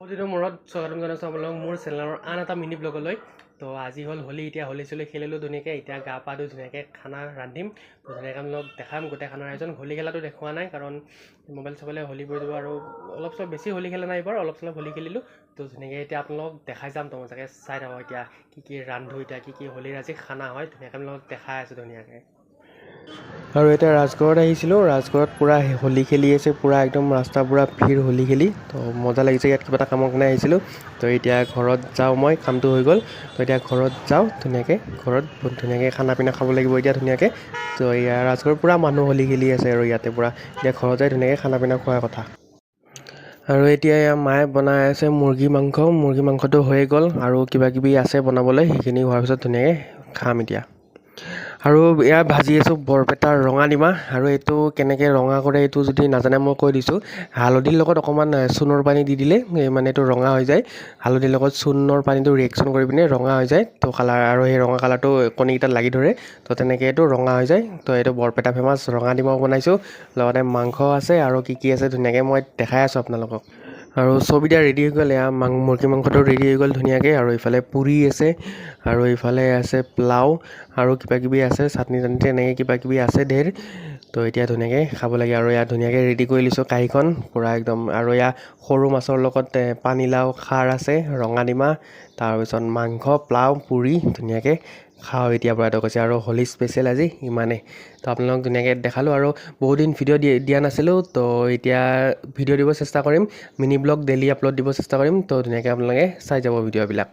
বহুদিনৰ মূৰত স্বাগতম জনাইছোঁ আপোনালোকক মোৰ চেনেলৰ আন এটা মিনি ব্লগলৈ। তো আজি হ'ল হোলী, এতিয়া হোলী চলি খেলিলোঁ ধুনীয়াকৈ, এতিয়া গা পা ধুই ধুনীয়াকৈ খানা ৰান্ধিম। তো ধুনীয়াকৈ আপোনালোকক দেখাম গোটেই খানাৰ আয়োজন। হোলী খেলাটো দেখুওৱা নাই কাৰণ মোবাইল চবাইলে হোলী কৰি দিব, আৰু অলপ চলপ বেছি হোলী খেলা নাই এইবাৰ, অলপ চলপ হোলী খেলিলোঁ। তো ধুনীয়াকৈ এতিয়া আপোনালোকক দেখাই যাম, তো মজাকৈ চাই থাকক এতিয়া কি ৰান্ধোঁ, এতিয়া কি হোলীৰ আজি খানা হয়, ধুনীয়াকৈ আপোনালোকক দেখাই আছোঁ ধুনীয়াকৈ। আৰু এতিয়া ৰাজগড়ত আহিছিলোঁ, ৰাজগড়ত পূৰা হোলী খেলি আছে, পূৰা একদম ৰাস্তা পূৰা ভিৰ হোলী খেলি। তো মজা লাগিছে, ইয়াত কিবা এটা কামৰ কাৰণে আহিছিলোঁ। তো এতিয়া ঘৰত যাওঁ, মই কামটো হৈ গ'ল। তো এতিয়া ঘৰত যাওঁ ধুনীয়াকৈ, ঘৰত ধুনীয়াকৈ খানা পিনা খাব লাগিব এতিয়া ধুনীয়াকৈ। তো এয়া ৰাজগড়ত পূৰা মানুহ হোলী খেলি আছে, আৰু ইয়াতে পূৰা এতিয়া ঘৰত যাই ধুনীয়াকৈ খানা পিনা খোৱাৰ কথা। আৰু এতিয়া এয়া মায়ে বনাই আছে মুৰ্গী মাংসটো হৈয়ে গ'ল, আৰু কিবা কিবি আছে বনাবলৈ, সেইখিনি হোৱাৰ পিছত ধুনীয়াকৈ খাম এতিয়া। আৰু এয়া ভাজি আছোঁ বৰপেটাৰ ৰঙাডিমা, আৰু এইটো কেনেকৈ ৰঙা কৰে এইটো যদি নাজানে মই কৈ দিছোঁ। হালধিৰ লগত অকণমান চূণৰ পানী দি দিলে মানে এইটো ৰঙা হৈ যায়। হালধিৰ লগত চূণৰ পানীটো ৰিয়েকশ্যন কৰি পিনে ৰঙা হৈ যায়, তো কালাৰ, আৰু সেই ৰঙা কালাৰটো কণীকেইটাত লাগি ধৰে, তো তেনেকৈ এইটো ৰঙা হৈ যায়। তো এইটো বৰপেটা ফেমাছ ৰঙাডিমাও বনাইছোঁ, লগতে মাংস আছে আৰু কি আছে ধুনীয়াকৈ মই দেখাই আছোঁ আপোনালোকক। আৰু চব এতিয়া ৰেডি হৈ গ'ল, এয়া মুৰ্গী মাংসটো ৰেডি হৈ গ'ল ধুনীয়াকৈ, আৰু ইফালে পুৰি আছে, আৰু ইফালে আছে পোলাও, আৰু কিবা কিবি আছে চাটনি এনেকৈ কিবা কিবি আছে ধেৰ। তো এতিয়া ধুনীয়াকৈ খাব লাগে, আৰু ইয়াত ধুনীয়াকৈ ৰেডি কৰি লৈছোঁ কাঁহীখন পূৰা একদম। আৰু ইয়াত সৰু মাছৰ লগত পানীলাও খাৰ আছে, ৰঙাডিমা, তাৰপিছত মাংস, পোলাও, পুৰি ধুনীয়াকৈ খাওঁ এতিয়া পৰা এইটো কৈছে। আৰু হোলী স্পেচিয়েল আজি ইমানেই। তো আপোনালোকক ধুনীয়াকৈ দেখালোঁ, আৰু বহুদিন ভিডিঅ' দিয়া নাছিলোঁ, তো এতিয়া ভিডিঅ' দিব চেষ্টা কৰিম, মিনি ব্লগ ডেইলি আপলোড দিব চেষ্টা কৰিম। তো ধুনীয়াকৈ আপোনালোকে চাই যাব ভিডিঅ'বিলাক।